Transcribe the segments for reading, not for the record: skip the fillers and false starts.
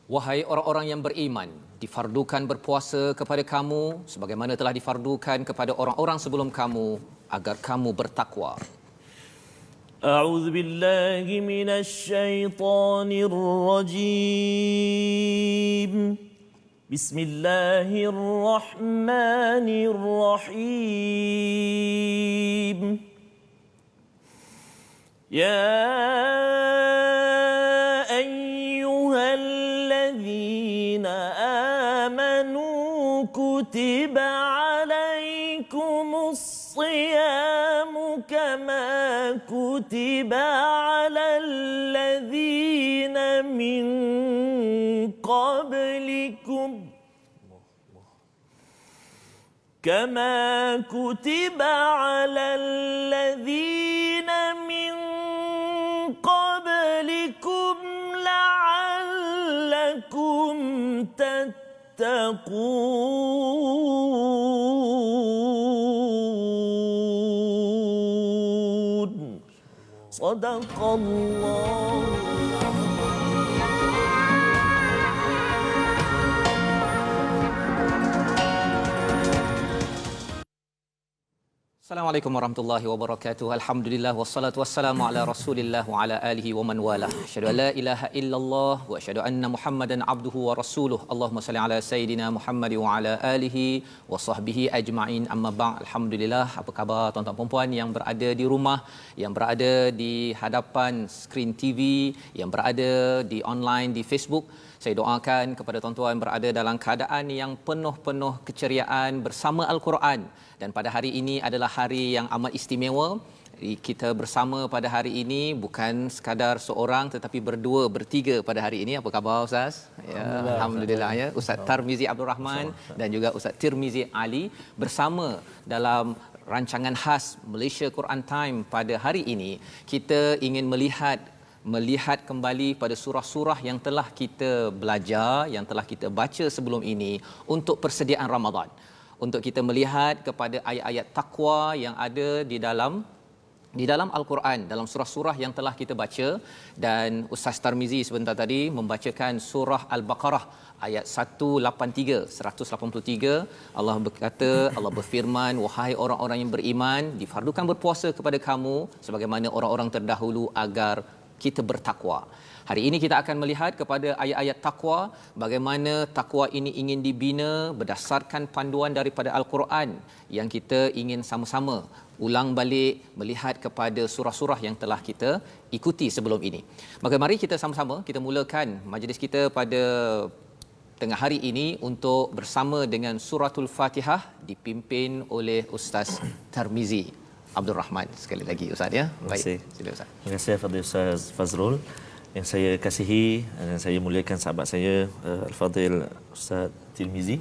Wahai orang-orang yang beriman, difardukan berpuasa kepada kamu sebagaimana telah difardukan kepada orang-orang sebelum kamu agar kamu bertakwa. أعوذ بالله من الشيطان الرجيم بسم الله الرحمن الرحيم يا أيها الذين آمنوا كتب عليكم الصيام كما كتب على الذين من قبلكم لعلكم تتقون صدق الله. Assalamualaikum warahmatullahi wabarakatuh. Alhamdulillah wassalatu wassalamu ala Rasulillah wa ala alihi wa man walah. Asyhadu an la ilaha illallah wa asyhadu anna Muhammadan abduhu wa rasuluh. Allahumma salli ala sayidina Muhammad wa ala alihi wa sahbihi ajma'in. Amma ba'd. Alhamdulillah, apa khabar tuan-tuan dan puan yang berada di rumah, yang berada di hadapan skrin TV, yang berada di online di Facebook. Saya doakan kepada tuan-tuan berada dalam keadaan yang penuh-penuh keceriaan bersama Al-Quran. Dan pada hari ini adalah hari yang amat istimewa. Kita bersama pada hari ini bukan sekadar seorang tetapi berdua, bertiga pada hari ini. Apa khabar Ustaz? Ya, Alhamdulillah ya. Ustaz Tarmizi Abdul Rahman dan juga Ustaz Tirmizi Ali bersama dalam rancangan khas Malaysia Quran Time pada hari ini. Kita ingin melihat kembali pada surah-surah yang telah kita belajar, yang telah kita baca sebelum ini untuk persediaan Ramadan. Untuk kita melihat kepada ayat-ayat takwa yang ada di dalam Al-Quran, dalam surah-surah yang telah kita baca. Dan Ustaz Tarmizi sebentar tadi membacakan surah Al-Baqarah ayat 183. Allah berkata, Allah berfirman, wahai orang-orang yang beriman, difardukan berpuasa kepada kamu sebagaimana orang-orang terdahulu agar kita bertakwa. Hari ini kita akan melihat kepada ayat-ayat takwa, bagaimana takwa ini ingin dibina berdasarkan panduan daripada Al-Quran yang kita ingin sama-sama ulang balik melihat kepada surah-surah yang telah kita ikuti sebelum ini. Maka mari kita sama-sama kita mulakan majlis kita pada tengah hari ini untuk bersama dengan suratul Fatihah dipimpin oleh Ustaz Tarmizi Abdul Rahman. Sekali lagi Ustaz ya. Baik. Sila Ustaz. Terima kasih Fadil Ustaz Fazrul yang saya kasihi dan saya muliakan sahabat saya Al-Fadil Ustaz Tirmizi.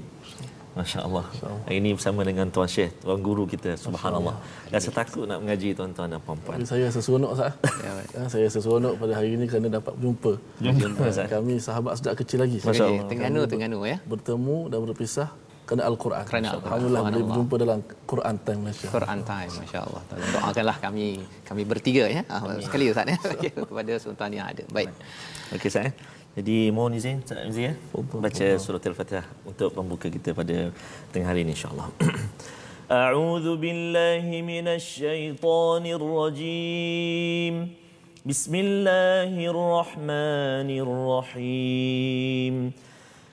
Masya-Allah. Hari ini bersama dengan tuan Syekh, tuan guru kita, subhanallah. Rasa takut nak mengaji tuan-tuan dan puan-puan. Saya seronok Ustaz. Saya seronok pada hari ini kerana dapat berjumpa. Kami sahabat sejak kecil lagi. Masya-Allah. Terengganu ya. Bertemu dan berpisah kerana Al-Quran. Alhamdulillah boleh berjumpa dalam Quran Time Malaysia. Quran Time, masya-Allah. Doakanlah kami bertiga ya. Sekali Ustaz ya. Kepada sultan yang ada. Baik. Okey Ustaz. Jadi mohon izin Ustaz Tarmizi ya. Baca surah Al-Fatihah untuk pembuka kita pada tengah hari ini insya-Allah. A'udzu billahi minasy syaithanir rajim. Bismillahirrahmanirrahim.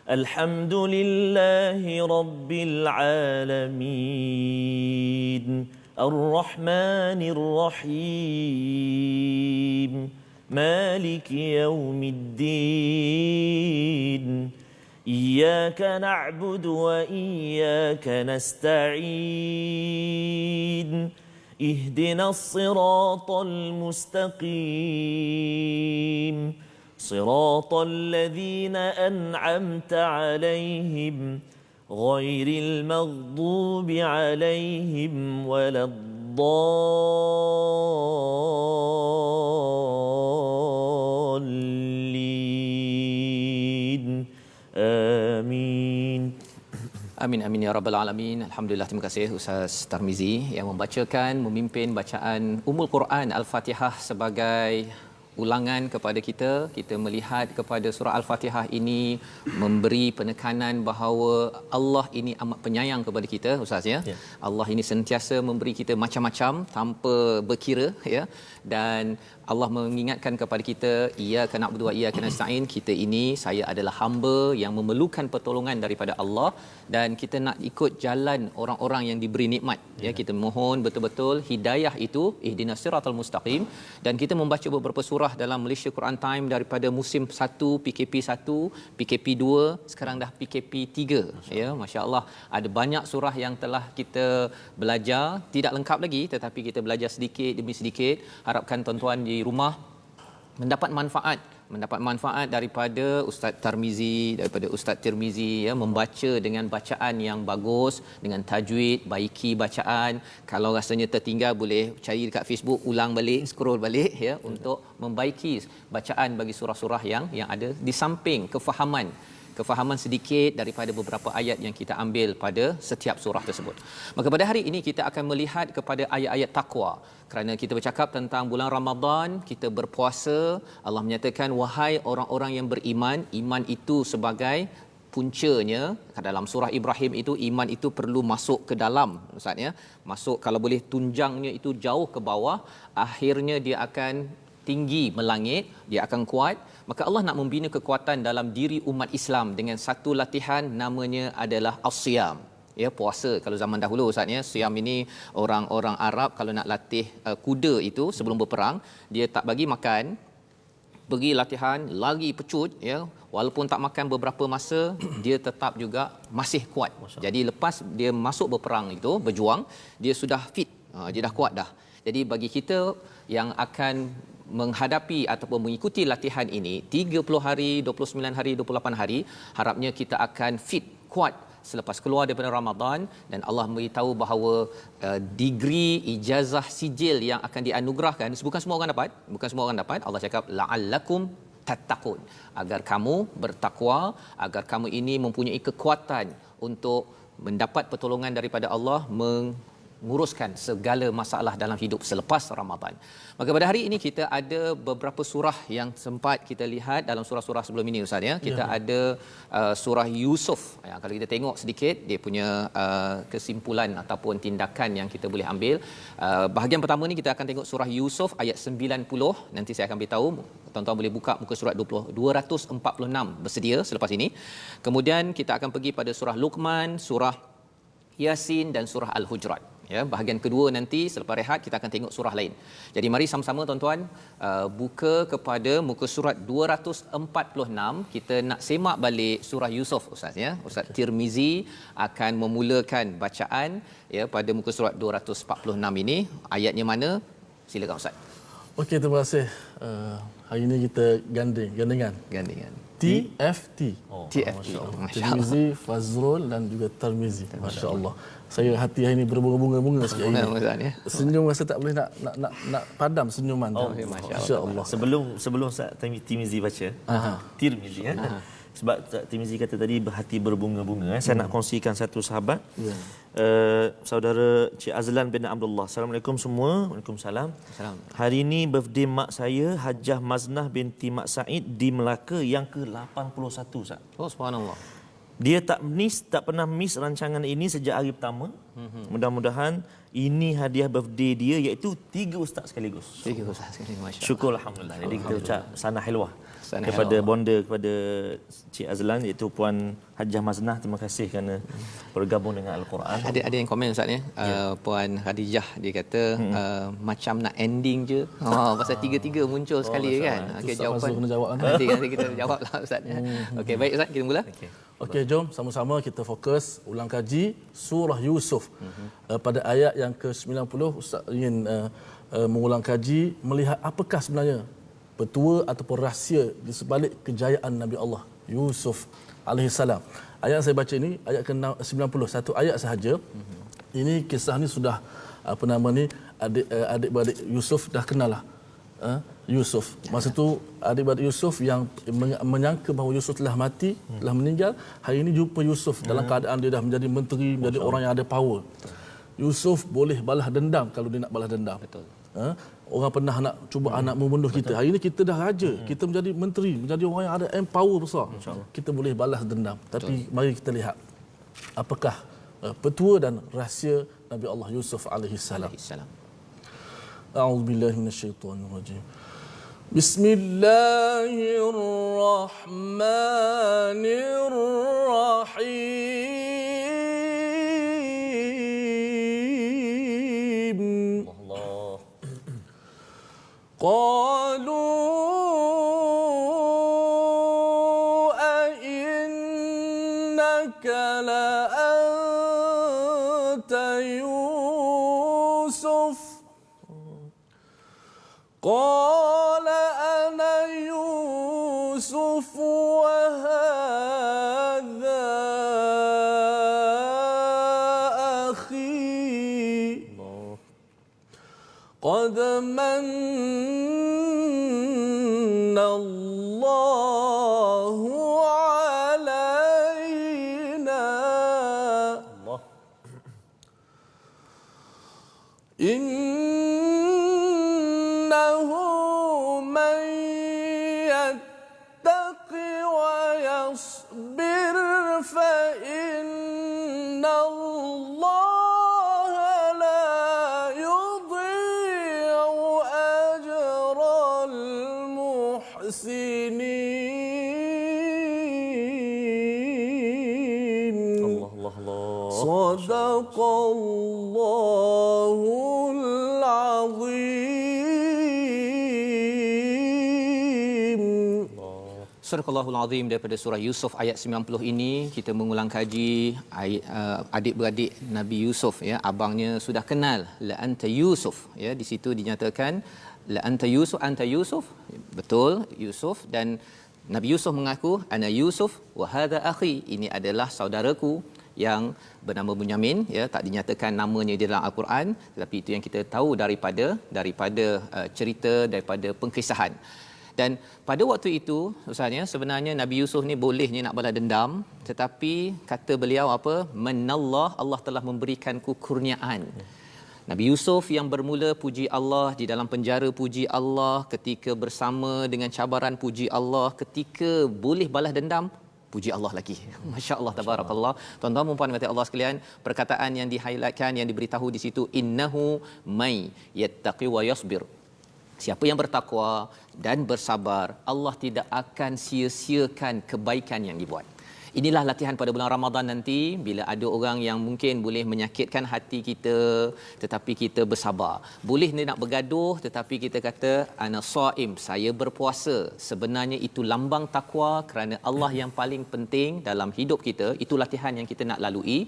الحمد لله رب العالمين الرحمن الرحيم مالك يوم الدين إياك نعبد وإياك نستعين اهدنا الصراط المستقيم صراط الذين أنعمت عليهم غير المغضوب عليهم ولا الضالين آمين. Amin amin ya rabbal alamin. Alhamdulillah, terima kasih Ustaz Tarmizi yang memimpin bacaan Ummul Quran Al-Fatihah sebagai ulangan kepada kita, kita melihat kepada surah Al-Fatihah ini memberi penekanan bahawa Allah ini amat penyayang kepada kita, ustaz ya. Allah ini sentiasa memberi kita macam-macam tanpa berkira ya, dan Allah mengingatkan kepada kita, iyyaka na'budu wa iyyaka nasta'in, kita ini, saya adalah hamba yang memerlukan pertolongan daripada Allah, dan kita nak ikut jalan orang-orang yang diberi nikmat ya. Kita mohon betul-betul hidayah itu, ihdinas siratal mustaqim, dan kita membaca beberapa surah dalam Malaysia Quran Time daripada musim 1, PKP 1, PKP 2, sekarang dah PKP 3 ya. Masya-Allah, ada banyak surah yang telah kita belajar, tidak lengkap lagi tetapi kita belajar sedikit demi sedikit. Harapkan tuan-tuan di rumah mendapat manfaat daripada Ustaz Tarmizi, daripada Ustaz Tirmizi ya, membaca dengan bacaan yang bagus, dengan tajwid, baiki bacaan. Kalau rasanya tertinggal, boleh cari dekat Facebook, ulang balik, scroll balik ya, untuk membaiki bacaan bagi surah-surah yang ada, di samping kefahaman sedikit daripada beberapa ayat yang kita ambil pada setiap surah tersebut. Maka pada hari ini kita akan melihat kepada ayat-ayat takwa. Kerana kita bercakap tentang bulan Ramadan, kita berpuasa, Allah menyatakan, wahai orang-orang yang beriman, iman itu sebagai puncanya. Dalam surah Ibrahim itu, iman itu perlu masuk ke dalam, ustaz ya. Masuk, kalau boleh tunjangnya itu jauh ke bawah, akhirnya dia akan tinggi melangit, dia akan kuat. Maka Allah nak membina kekuatan dalam diri umat Islam dengan satu latihan, namanya adalah as-siyam ya, puasa. Kalau zaman dahulu ustaz ya, siam ini orang-orang Arab kalau nak latih kuda itu sebelum berperang, dia tak bagi makan, pergi latihan lari pecut ya, walaupun tak makan beberapa masa dia tetap juga masih kuat. Jadi lepas dia masuk berperang itu, berjuang, dia sudah fit, dia dah kuat dah. Jadi bagi kita yang akan menghadapi ataupun mengikuti latihan ini 30 hari, 29 hari, 28 hari, harapnya kita akan fit, kuat selepas keluar daripada Ramadan. Dan Allah beritahu bahawa degree, ijazah, sijil yang akan dianugerahkan bukan semua orang dapat. Allah cakap la'allakum tattaqun, agar kamu bertakwa, agar kamu ini mempunyai kekuatan untuk mendapat pertolongan daripada Allah, menguruskan segala masalah dalam hidup selepas Ramadan. Maka pada hari ini kita ada beberapa surah yang sempat kita lihat dalam surah-surah sebelum ini ustaz ya. Kita ada surah Yusuf. Ya, kalau kita tengok sedikit dia punya kesimpulan ataupun tindakan yang kita boleh ambil. Bahagian pertama ni kita akan tengok surah Yusuf ayat 90. Nanti saya akan beritahu, tuan-tuan boleh buka muka surat 246 bersedia selepas ini. Kemudian kita akan pergi pada surah Luqman, surah Yasin dan surah Al-Hujurat. Ya, bahagian kedua nanti selepas rehat kita akan tengok surah lain. Jadi mari sama-sama tuan-tuan buka kepada muka surat 246. Kita nak semak balik surah Yusuf ustaz ya. Ustaz Tirmizi akan memulakan bacaan ya pada muka surat 246 ini. Ayatnya mana? Silakan ustaz. Okey, terima kasih. Hari ini kita gandengan. TFT. TFT. Tirmizi, Fazrul dan juga Tirmizi. Masya-Allah. Saya hati hari ini berbunga-bunga sikit ini. Senyum rasa tak boleh nak padam senyuman. Masya-Allah. Sebelum Ustaz Tirmizi baca, Tirmizi ya. Sebab Tirmizi kata tadi berhati berbunga-bunga, saya nak kongsikan satu sahabat. Saudara Cik Azlan bin Abdullah. Assalamualaikum semua. Waalaikumsalam. Hari ini birthday mak saya, Hajah Maznah binti Mak Said di Melaka yang ke-81 Ustaz. Oh subhanallah. Dia tak pernah miss rancangan ini sejak hari pertama. Mudah-mudahan ini hadiah birthday dia, iaitu 3 ustaz sekaligus. 3 ustaz sekaligus, masya-Allah. Syukur alhamdulillah. Jadi kita ucap sana hilwah kepada bonda kepada Cik Azlan, iaitu Puan Hajah Maznah. Terima kasih kerana bergabung dengan Al-Quran. Ada yang komen ustaz ya. Puan Khadijah dia kata macam nak ending je. Pasal 3-3 muncul sekali kan. Okey, jawapan kena jawab kan. Nanti kita jawablah ustaz ya. Okey, baik ustaz, kita mula. Okey, jom sama-sama kita fokus ulang kaji surah Yusuf. Pada ayat yang ke-90 ustaz ingin mengulang kaji melihat apakah sebenarnya petua ataupun rahsia di sebalik kejayaan Nabi Allah Yusuf alaihissalam. Ayat saya baca ini ayat ke-90, satu ayat sahaja. Ini kisah ni sudah adik-beradik Yusuf dah kenal lah. Yusuf. Masa tu adik-beradik Yusuf yang menyangka bahawa Yusuf telah mati, telah meninggal, hari ini jumpa Yusuf dalam keadaan dia dah menjadi menteri, menjadi orang yang ada power. Yusuf boleh balas dendam kalau dia nak balas dendam. Betul. Orang pernah nak cuba anak membunuh kita. Hari ini kita dah raja, kita menjadi menteri, menjadi orang yang ada empower besar. Kita boleh balas dendam. Tapi mari kita lihat apakah petua dan rahsia Nabi Allah Yusuf alaihi salam. A'udzubillahi minasyaitonirrajim. Bismillahirrahmanirrahim. Allah. قالوا أئنك لأنت يوسف قال أنا يوسف وهذا أخي قد من الله علينا إنه من يتق ويصبر فإن الله لا يضيع أجر المحسنين. صدق الله العظيم. Surah Allahul Azim daripada surah Yusuf ayat 90 ini kita mengulang kaji adik-beradik Nabi Yusuf ya, abangnya sudah kenal la anta Yusuf ya, di situ dinyatakan la anta Yusuf betul Yusuf, dan Nabi Yusuf mengaku ana Yusuf wa hadha akhi, ini adalah saudaraku yang bernama Bunyamin ya, tak dinyatakan namanya di dalam al-Quran, tetapi itu yang kita tahu daripada cerita daripada pengkisahan. Dan pada waktu itu ustaznya sebenarnya Nabi Yusuf ni bolehnya nak balas dendam, tetapi kata beliau apa, manallah, Allah telah memberikanku kurniaan. Nabi Yusuf yang bermula puji Allah di dalam penjara, puji Allah ketika bersama dengan cabaran, puji Allah ketika boleh balas dendam, puji Allah lagi. Masya-Allah tabarakallah. Tuan-tuan dan puan-puan Allah sekalian, perkataan yang di-highlightkan, yang diberitahu di situ, innahu may yattaqi wa yasbir. Siapa yang bertakwa dan bersabar, Allah tidak akan sia-siakan kebaikan yang dibuat. Inilah latihan pada bulan Ramadan nanti, bila ada orang yang mungkin boleh menyakitkan hati kita tetapi kita bersabar. Boleh dia nak bergaduh tetapi kita kata ana shaim, saya berpuasa. Sebenarnya itu lambang takwa, kerana Allah yang paling penting dalam hidup kita. Itu latihan yang kita nak lalui.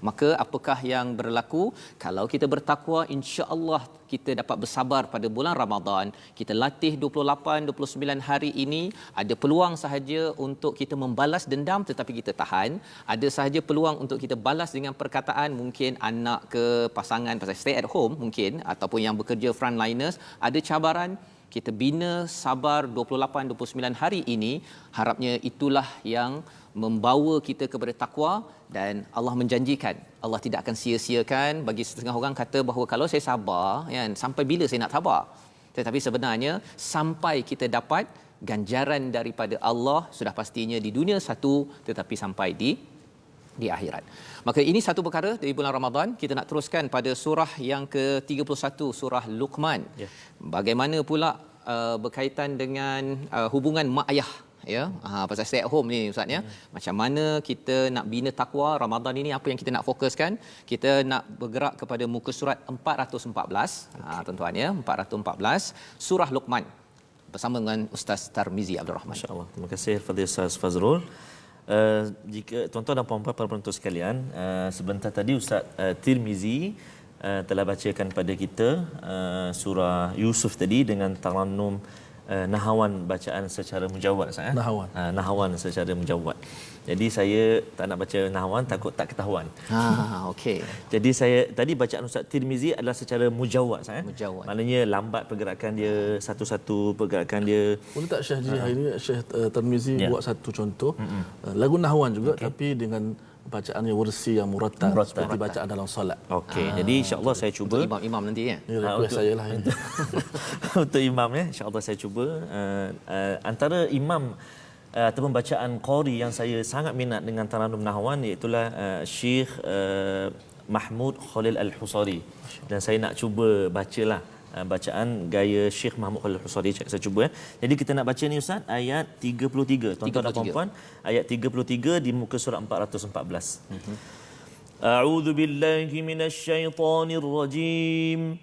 Maka apakah yang berlaku kalau kita bertakwa, insya-Allah kita dapat bersabar pada bulan Ramadan. Kita latih 28-29 hari ini, ada peluang sahaja untuk kita membalas dendam tetapi kita tahan. Ada sahaja peluang untuk kita balas dengan perkataan, mungkin anak ke pasangan pasal stay at home mungkin, ataupun yang bekerja frontliners, ada cabaran, kita bina sabar 28-29 hari ini. Harapnya itulah yang membawa kita kepada takwa, dan Allah menjanjikan Allah tidak akan sia-siakan. Bagi setengah orang kata bahawa kalau saya sabar kan, sampai bila saya nak sabar, tetapi sebenarnya sampai kita dapat ganjaran daripada Allah, sudah pastinya di dunia satu, tetapi sampai di akhirat. Maka ini satu perkara dari bulan Ramadan. Kita nak teruskan pada surah yang ke-31, surah Luqman. Bagaimana pula berkaitan dengan hubungan mak ayah ya, pasal stay at home ni ustaz ya. Macam mana kita nak bina takwa Ramadan ini, apa yang kita nak fokuskan? Kita nak bergerak kepada muka surat 414 tuan-tuan ya, 414 surah Luqman bersama dengan Ustaz Tarmizi Abdul Rahman. Masya-Allah. Terima kasih Fadil Ustaz Fazrul. Jika tuan-tuan dan puan-puan para penonton sekalian, sebentar tadi Ustaz Tirmizi telah bacakan pada kita surah Yusuf tadi dengan tarannum nahawan bacaan secara mujawwad Ustaz. Nahawan secara mujawwad. Jadi saya tak nak baca nahawan, takut tak ketahuan. Okey. Jadi saya tadi bacaan Ustaz Tirmizi adalah secara mujawwad Ustaz. Mujawwad. Maknanya lambat pergerakan dia, satu-satu pergerakan dia. Boleh tak Syekh hari ini Syekh Tirmizi buat satu contoh lagu nahawan juga, tapi dengan bacaan yang warsi yang murattal seperti bacaan dalam solat. Okey, jadi insya-Allah saya cuba Untuk imam-imam nanti ya. Ya, request saya lah itu. untuk imam ya, insya-Allah saya cuba antara imam ataupun bacaan qari yang saya sangat minat dengan Tarannum Nahwan iaitu Syekh Mahmud Khalil Al-Husari, dan saya nak cuba bacalah bacaan gaya Syekh Mahmud Khalil Al-Husari. Saya cuba ya. Jadi kita nak baca ni Ustaz ayat 33. Tuan-tuan dan puan-puan, ayat 33 di muka surat 414. A'udzu billahi minasyaitonir rajim.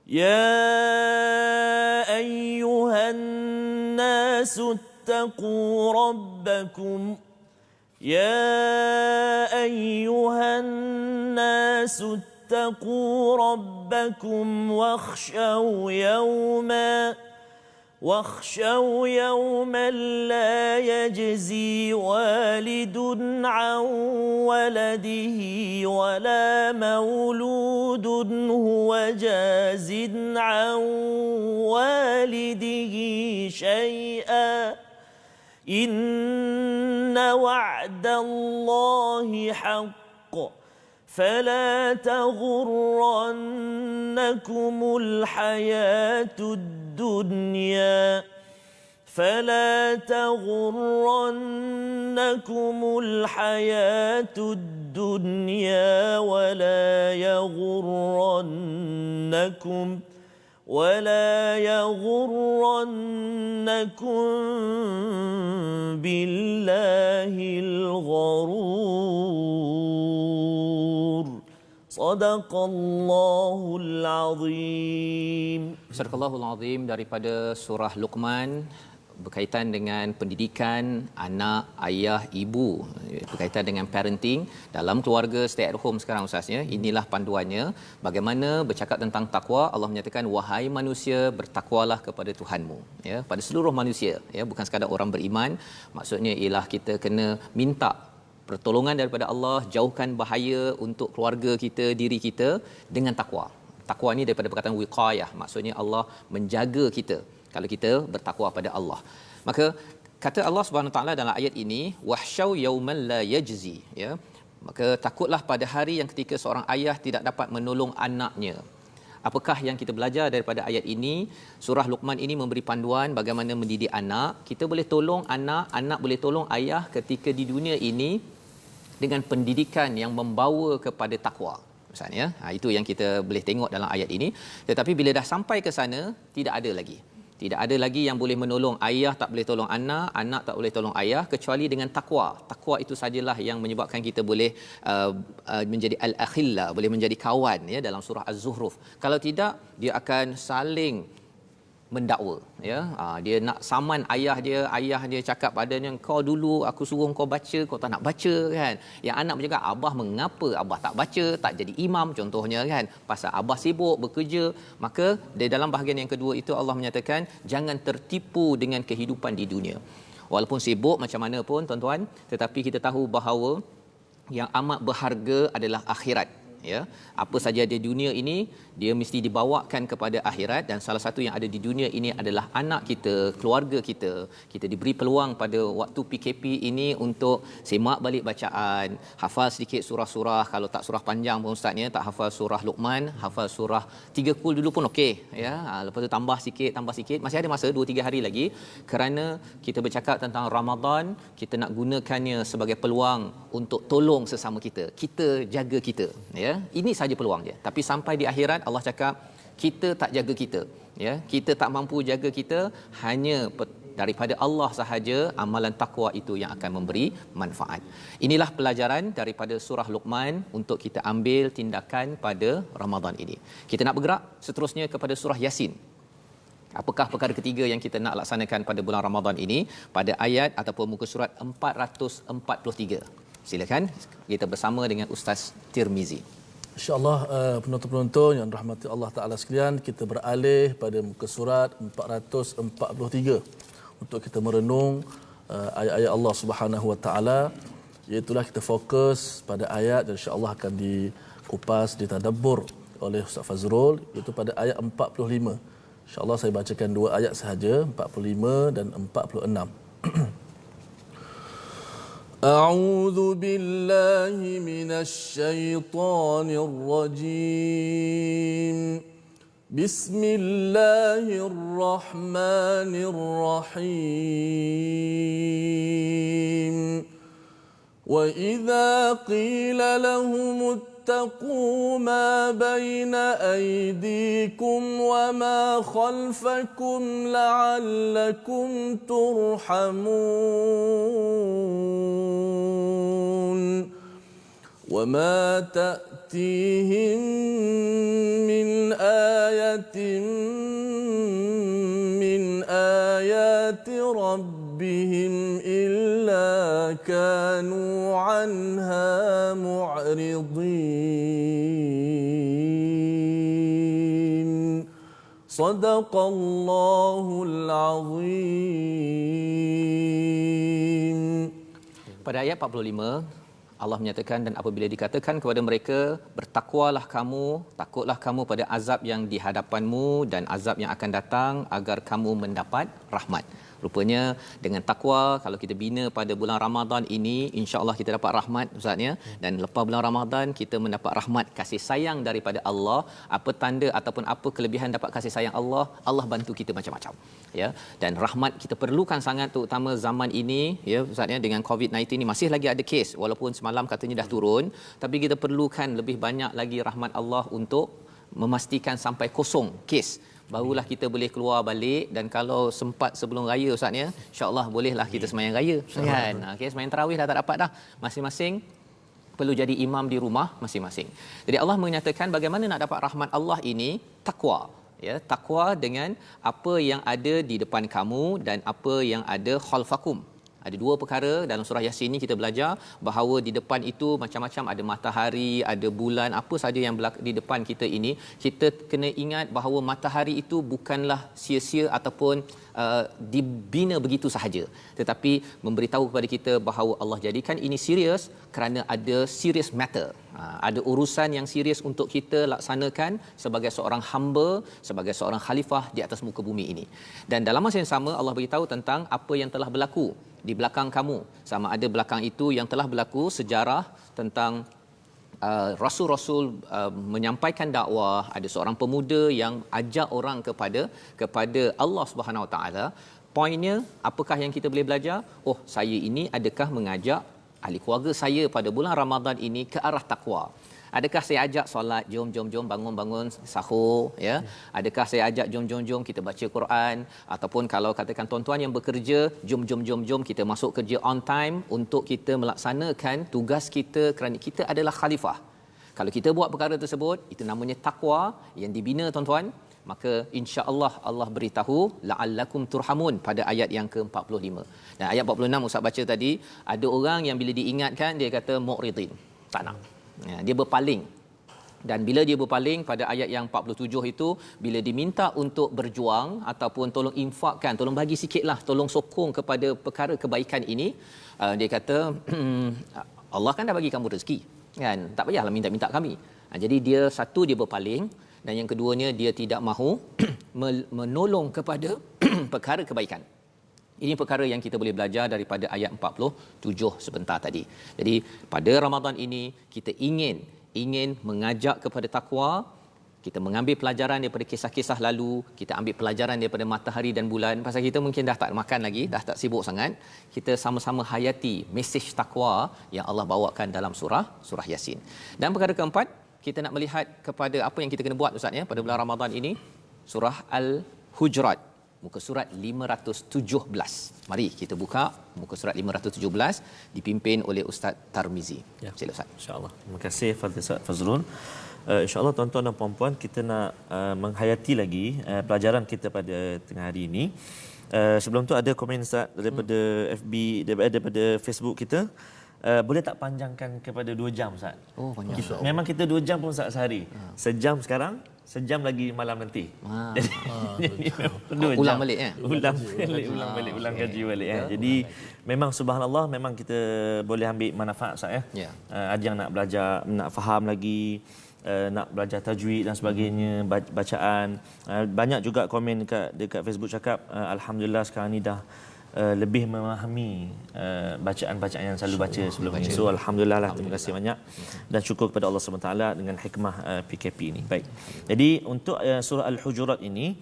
Ya ayyuhan nasu ittaqu rabbakum. يا أيها الناس اتقوا ربكم واخشوا يوما لا يجزي والد عن ولده ولا مولود هو جاز عن والده شيئا إن وعد الله حق فلا تغرنكم الحياة الدنيا ولا يغرنكم بالله الغرور. صدق الله العظيم. Sadaqallahul Azim, daripada surah Luqman berkaitan dengan pendidikan anak, ayah, ibu, berkaitan dengan parenting dalam keluarga stay at home sekarang Ustaz ya. Inilah panduannya bagaimana bercakap tentang takwa. Allah menyatakan wahai manusia bertakwalah kepada Tuhanmu ya, pada seluruh manusia ya, bukan sekadar orang beriman. Maksudnya ialah kita kena minta pertolongan daripada Allah, jauhkan bahaya untuk keluarga kita, diri kita dengan takwa. Takwa ni daripada perkataan wiqayah, maksudnya Allah menjaga kita kalau kita bertakwa pada Allah. Maka kata Allah Subhanahu taala dalam ayat ini, wahsyau yauman la yajzi ya. Maka takutlah pada hari yang ketika seorang ayah tidak dapat menolong anaknya. Apakah yang kita belajar daripada ayat ini? Surah Luqman ini memberi panduan bagaimana mendidik anak. Kita boleh tolong anak, anak boleh tolong ayah ketika di dunia ini dengan pendidikan yang membawa kepada takwa. Misalnya, itu yang kita boleh tengok dalam ayat ini. Tetapi bila dah sampai ke sana, tidak ada lagi. Tidak ada lagi yang boleh menolong ayah, tak boleh tolong anak, anak tak boleh tolong ayah kecuali dengan takwa. Takwa itu sajalah yang menyebabkan kita boleh menjadi al-akhilla, boleh menjadi kawan ya dalam surah Az-Zukhruf. Kalau tidak, dia akan saling mendakwa ya. Dia nak saman ayah dia cakap padanya, kau dulu aku suruh kau baca, kau tak nak baca kan. Yang anak bercakap, abah mengapa abah tak baca, tak jadi imam contohnya kan, pasal abah sibuk bekerja. Maka di dalam bahagian yang kedua itu Allah menyatakan jangan tertipu dengan kehidupan di dunia. Walaupun sibuk macam mana pun tuan-tuan, tetapi kita tahu bahawa yang amat berharga adalah akhirat ya. Apa saja di dunia ini dia mesti dibawakan kepada akhirat, dan salah satu yang ada di dunia ini adalah anak kita, keluarga kita. Kita diberi peluang pada waktu PKP ini untuk semak balik bacaan, hafal sedikit surah-surah, kalau tak surah panjang pun ustaznya tak hafal surah Luqman, hafal surah 3 kul dulu pun okey ya. Lepas tu tambah sikit, masih ada masa 2-3 hari lagi, kerana kita bercakap tentang Ramadan, kita nak gunakannya sebagai peluang untuk tolong sesama kita. Kita jaga kita ya. Ini saja peluang dia. Tapi sampai di akhirat Allah cakap kita tak jaga kita ya. Kita tak mampu jaga kita, hanya daripada Allah sahaja amalan takwa itu yang akan memberi manfaat. Inilah pelajaran daripada surah Luqman untuk kita ambil tindakan pada Ramadan ini. Kita nak bergerak seterusnya kepada surah Yasin. Apakah perkara ketiga yang kita nak laksanakan pada bulan Ramadan ini? Pada ayat ataupun muka surat 443. Silakan kita bersama dengan Ustaz Tirmizi. InsyaAllah penonton-penonton yang rahmati Allah Ta'ala sekalian, kita beralih pada muka surat 443 untuk kita merenung ayat-ayat Allah Subhanahu Wa Ta'ala. Iaitulah kita fokus pada ayat dan insyaAllah akan dikupas, ditadabbur oleh Ustaz Fazrul, iaitu pada ayat 45. InsyaAllah saya bacakan 2 ayat sahaja, 45 dan 46. أعوذ بالله من الشيطان الرجيم بسم الله الرحمن الرحيم وإذا قيل لهم اتقوا ما بين أيديكم وما خلفكم لعلكم ترحمون وما تأتيهم من آية من آيات ربهم إلا كانوا عنها معرضين صدق الله العظيم. Pada ayat 45 Allah menyatakan, dan apabila dikatakan kepada mereka, bertakwalah kamu, takutlah kamu pada azab yang di hadapanmu dan azab yang akan datang agar kamu mendapat rahmat. Rupanya dengan takwa, kalau kita bina pada bulan Ramadan ini, insya-Allah kita dapat rahmat Ustaz ya. Dan lepas bulan Ramadan kita mendapat rahmat, kasih sayang daripada Allah. Apa tanda ataupun apa kelebihan dapat kasih sayang Allah? Allah bantu kita macam-macam. Ya. Dan rahmat kita perlukan sangat, terutama zaman ini ya Ustaz ya, dengan COVID-19 ni masih lagi ada kes, walaupun semalam katanya dah turun, tapi kita perlukan lebih banyak lagi rahmat Allah untuk memastikan sampai kosong kes, barulah kita boleh keluar balik. Dan kalau sempat sebelum raya Ustaz ya, insya-Allah bolehlah kita sembahyang raya kan. Okey, sembahyang tarawih dah tak dapat dah, masing-masing perlu jadi imam di rumah masing-masing. Jadi Allah menyatakan bagaimana nak dapat rahmat Allah ini, takwa ya, takwa dengan apa yang ada di depan kamu dan apa yang ada khalfakum. Ada dua perkara dalam surah Yasin ni kita belajar bahawa di depan itu macam-macam, ada matahari, ada bulan, apa saja yang di depan kita ini. Kita kena ingat bahawa matahari itu bukanlah sia-sia ataupun dibina begitu sahaja, tetapi memberitahu kepada kita bahawa Allah jadikan ini serius kerana ada serious matter. Ada urusan yang serius untuk kita laksanakan sebagai seorang hamba, sebagai seorang khalifah di atas muka bumi ini. Dan dalam masa yang sama Allah beritahu tentang apa yang telah berlaku di belakang kamu. Sama ada belakang itu yang telah berlaku sejarah tentang rasul-rasul menyampaikan dakwah, ada seorang pemuda yang ajak orang kepada Allah Subhanahu Wa Taala. Poinnya, apakah yang kita boleh belajar? Oh, saya ini adakah mengajak ahli keluarga saya pada bulan Ramadan ini ke arah takwa? Adakah saya ajak solat, jom bangun sahur ya? Adakah saya ajak jom kita baca Quran? Ataupun kalau katakan tuan-tuan yang bekerja, jom kita masuk kerja on time untuk kita melaksanakan tugas kita kerana kita adalah khalifah. Kalau kita buat perkara tersebut, itu namanya takwa yang dibina tuan-tuan. Maka insya-Allah Allah beritahu la'allakum turhamun pada ayat yang ke-45. Dan ayat 46 Ustaz baca tadi, ada orang yang bila diingatkan dia kata mu'ridin, tak nak. Ya, dia berpaling. Dan bila dia berpaling pada ayat yang 47 itu, bila diminta untuk berjuang ataupun tolong infakkan, tolong bagi sikitlah, tolong sokong kepada perkara kebaikan ini, dia kata Allah kan dah bagi kamu rezeki kan, tak payahlah minta-minta kami. Jadi dia satu, dia berpaling, dan yang keduanya dia tidak mahu menolong kepada perkara kebaikan. Ini perkara yang kita boleh belajar daripada ayat 47 sebentar tadi. Jadi pada Ramadan ini kita ingin mengajak kepada takwa. Kita mengambil pelajaran daripada kisah-kisah lalu, kita ambil pelajaran daripada matahari dan bulan. Pasal kita mungkin dah tak makan lagi, dah tak sibuk sangat. Kita sama-sama hayati mesej takwa yang Allah bawakan dalam surah Yasin. Dan perkara keempat, kita nak melihat kepada apa yang kita kena buat Ustaz ya pada bulan Ramadan ini. Surah Al-Hujurat, muka surat 517. Mari kita buka muka surat 517 dipimpin oleh Ustaz Tarmizi. Ya. Sila Ustaz. Insya-Allah. Terima kasih Fadil Ustaz Fazrul. InsyaAllah tuan-tuan dan puan-puan, kita nak menghayati lagi pelajaran kita pada tengah hari ini. Sebelum tu ada komen Ustaz daripada FB, daripada Facebook kita. Boleh tak panjangkan kepada 2 jam Ustaz? Oh, panjang. Memang kita 2 jam pun Ustaz sehari. Sejam sekarang, sejam lagi malam nanti. Jadi ulang balik ya. Ulang kaji balik ya. Jadi memang subhanallah, memang kita boleh ambil manfaat Ustaz ya. Ada yang nak belajar, nak faham lagi, nak belajar tajwid dan sebagainya, bacaan. Banyak juga komen dekat Facebook cakap alhamdulillah sekarang ni dah lebih memahami bacaan-bacaan yang selalu baca sebelum ini. So alhamdulillah lah, terima kasih banyak dan syukur kepada Allah SWT dengan hikmah PKP ini. Baik. Jadi untuk surah Al-Hujurat ini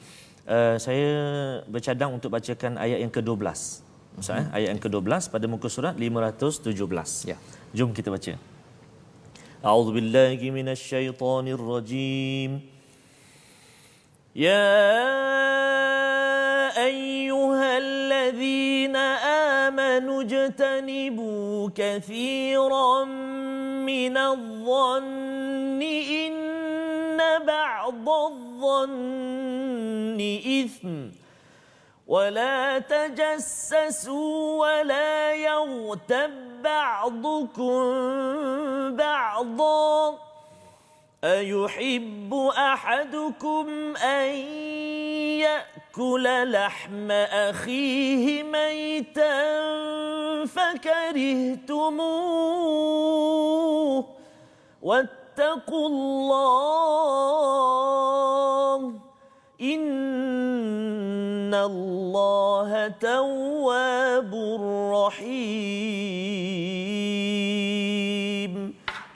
saya bercadang untuk bacakan ayat yang ke-12. Ustaz, ayat yang ke-12 pada muka surat 517. Ya. Jom kita baca. A'udzubillahi minasyaitonir rajim. Ya ayyuhalladzina amanu ijtanibu katsiran minadh-dhanni inna ba'dadh-dhanni itsm ولا تجسسوا ولا يغتب بعضكم بعضا أيحب أحدكم أن يأكل لحم أخيه ميتا فكرهتموه واتقوا الله إن الله تواب رحيم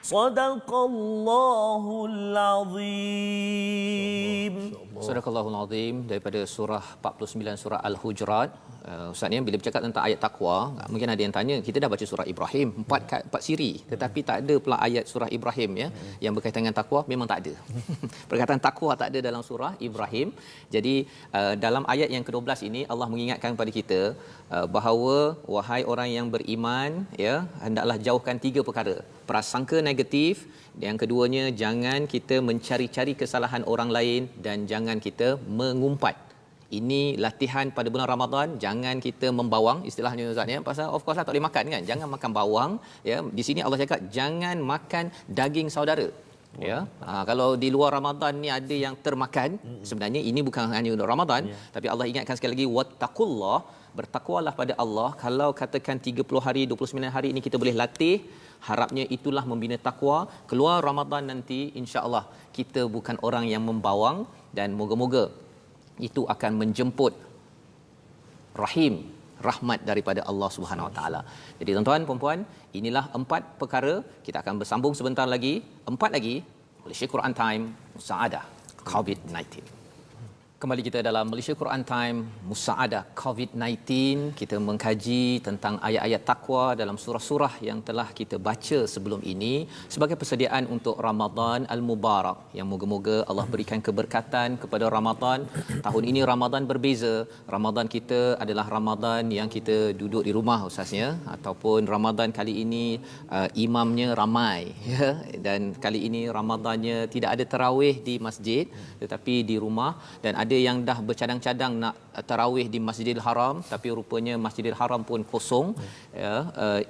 صدق الله العظيم. Sadaqallahul Azim, daripada surah 49 surah Al-Hujurat. Ustaz ni bila bercakap tentang ayat takwa, mungkin ada yang tanya, kita dah baca surah Ibrahim 4 siri tetapi tak ada pula ayat surah Ibrahim ya yang berkaitan dengan takwa. Memang tak ada. Perkataan takwa tak ada dalam surah Ibrahim. Jadi dalam ayat yang ke-12 ini Allah mengingatkan kepada kita bahawa wahai orang yang beriman ya, hendaklah jauhkan 3 perkara. Prasangka negatif, yang keduanya jangan kita mencari-cari kesalahan orang lain dan jangan kita mengumpat. Ini latihan pada bulan Ramadan, jangan kita membawang istilahnya Ustaz ya. Pasal of course lah tak boleh makan kan. Jangan makan bawang ya. Di sini Allah cakap jangan makan daging saudara. Ya. Kalau di luar Ramadan ni ada yang termakan, sebenarnya ini bukan hanya untuk Ramadan, tapi Allah ingatkan sekali lagi wattaqullah, bertakwalah pada Allah. Kalau katakan 30 hari, 29 hari ini kita boleh latih, harapnya itulah membina takwa. Keluar Ramadan nanti insya-Allah kita bukan orang yang membawang dan moga-moga itu akan menjemput rahim, rahmat daripada Allah Subhanahu Wa Taala. Jadi tuan-tuan puan-puan, inilah 4 perkara. Kita akan bersambung sebentar lagi, 4 lagi Malaysia Quran Time Musaadah COVID-19. Kembali kita dalam Malaysia Quran Time Musaadah COVID-19. Kita mengkaji tentang ayat-ayat takwa dalam surah-surah yang telah kita baca sebelum ini sebagai persediaan untuk Ramadan Al-Mubarak, yang moga-moga Allah berikan keberkatan kepada Ramadan. Tahun ini Ramadan berbeza. Ramadan kita adalah Ramadan yang kita duduk di rumah ustaznya, ataupun Ramadan kali ini imamnya ramai ya, dan kali ini Ramadannya tidak ada tarawih di masjid tetapi di rumah, dan ada yang dah bercadang-cadang nak tarawih di Masjidil Haram tapi rupanya Masjidil Haram pun kosong ya.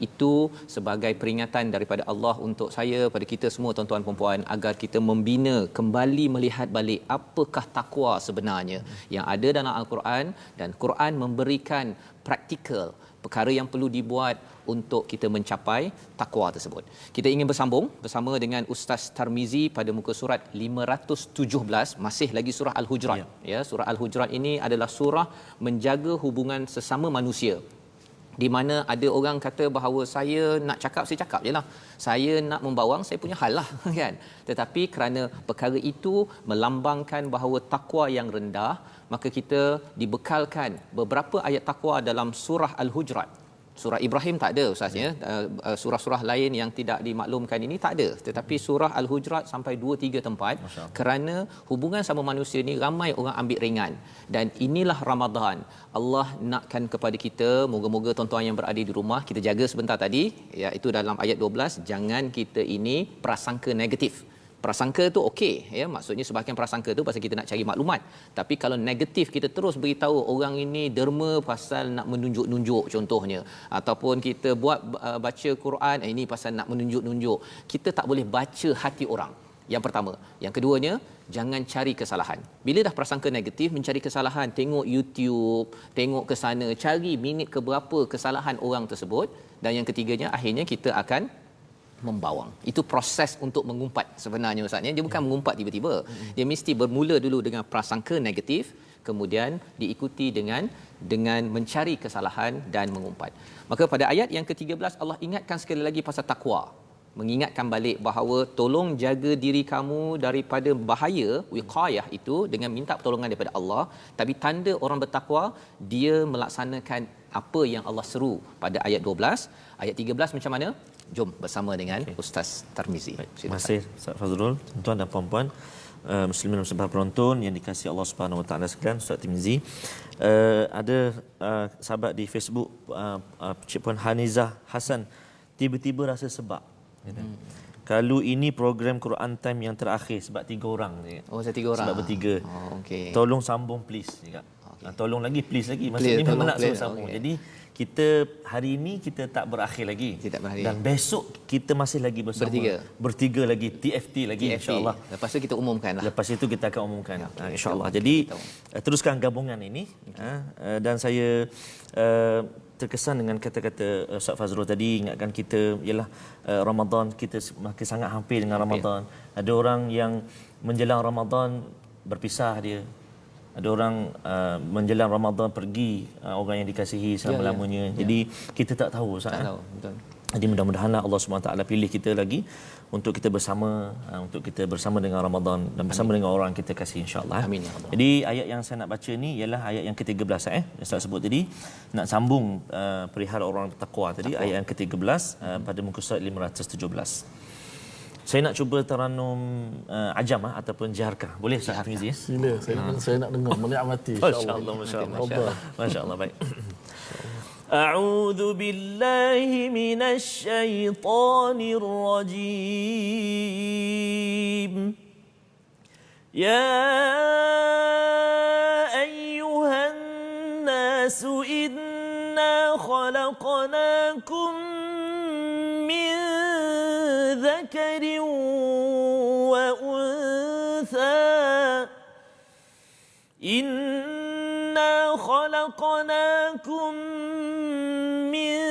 Itu sebagai peringatan daripada Allah untuk saya, pada kita semua tuan-tuan puan-puan, agar kita membina kembali, melihat balik apakah takwa sebenarnya yang ada dalam Al-Quran, dan Quran memberikan praktikal perkara yang perlu dibuat untuk kita mencapai takwa tersebut. Kita ingin bersambung bersama dengan Ustaz Tarmizi pada muka surat 517, masih lagi surah Al-Hujurat ya. Surah Al-Hujurat ini adalah surah menjaga hubungan sesama manusia, di mana ada orang kata bahawa saya nak cakap, saya cakap je lah, saya nak membawang, saya punya hal lah kan. Tetapi kerana perkara itu melambangkan bahawa takwa yang rendah, maka kita dibekalkan beberapa ayat takwa dalam surah Al-Hujurat. Surah Ibrahim tak ada ustaz ya. Surah-surah lain yang tidak dimaklumkan ini tak ada, tetapi surah Al-Hujurat sampai 2-3 tempat, kerana hubungan sama manusia ni ramai orang ambil ringan, dan inilah Ramadan. Allah nakkan kepada kita, moga-moga tuan-tuan yang berada di rumah, kita jaga sebentar tadi iaitu dalam ayat 12, jangan kita ini prasangka negatif. Prasangka tu okey ya, maksudnya sebahagian prasangka tu pasal kita nak cari maklumat, tapi kalau negatif kita terus beritahu orang ini derma pasal nak menunjuk-nunjuk contohnya, ataupun kita buat baca Quran ini pasal nak menunjuk-nunjuk, kita tak boleh baca hati orang. Yang pertama. Yang keduanya, jangan cari kesalahan. Bila dah prasangka negatif, mencari kesalahan, tengok YouTube, tengok ke sana, cari minit ke berapa kesalahan orang tersebut, dan yang ketiganya akhirnya kita akan membawang. Itu proses untuk mengumpat sebenarnya ustaz ya. Dia bukan mengumpat tiba-tiba. Dia mesti bermula dulu dengan prasangka negatif, kemudian diikuti dengan mencari kesalahan dan mengumpat. Maka pada ayat yang ke-13 Allah ingatkan sekali lagi pasal takwa. Mengingatkan balik bahawa tolong jaga diri kamu daripada bahaya, wiqayah itu dengan minta pertolongan daripada Allah. Tapi tanda orang bertakwa, dia melaksanakan apa yang Allah seru pada ayat 12. Ayat 13 macam mana? Jom bersama dengan Ustaz Tarmizi. Terima kasih Ustaz Fazrul, tuan-tuan dan puan-puan, muslimin dan muslimat penonton yang dikasihi Allah Subhanahu Wa Taala sekalian. Ustaz Tirmizi, ada sahabat di Facebook, Cik Puan Hanizah Hasan, tiba-tiba rasa sebab. Kalau ini program Quran Time yang terakhir sebab 3 orang je. Oh, saya 3 orang. Sebab bertiga. Oh, okey. Tolong sambung please juga. Tolong lagi please lagi. Masa Please, ni memang tolong, nak please. sambung. Okey. Jadi kita hari ini kita tak berakhir lagi. Kita tak berakhir. Dan besok kita masih lagi bersama. Bertiga lagi, TFT lagi insya-Allah. Lepas tu kita umumkan lah. Lepas itu kita akan umumkan Ya, insya-Allah. Jadi teruskan gabungan ini dan saya terkesan dengan kata-kata Ustaz Fazrul tadi, ingatkan kita ialah Ramadan kita makin sangat hampir dengan Ramadan. Ada orang yang menjelang Ramadan berpisah dia. Ada orang menjelang Ramadan pergi, orang yang dikasihi selama-lamanya. Jadi kita tak tahu Ustaz. Tak tahu, betul. Jadi mudah-mudahan Allah SWT pilih kita lagi untuk kita bersama, untuk kita bersama dengan Ramadan dan bersama dengan orang kita kasih insya-Allah. Amin ya Allah. Jadi ayat yang saya nak baca ni ialah ayat yang ke-13 Ustaz sebut tadi, nak sambung perihal orang bertakwa tadi, ayat yang ke-13 pada muka surat 517. Saya nak cuba taranum ajam ataupun jaharkah. Boleh Ustaz Tirmizi? Sila, saya nak dengar menikmati insya-Allah. Masya-Allah. Masya-Allah, baik. أعوذ بالله من الشيطان الرجيم يا أيها الناس إنا خلقناكم من ذكر وأنثى إنا خلقناكم من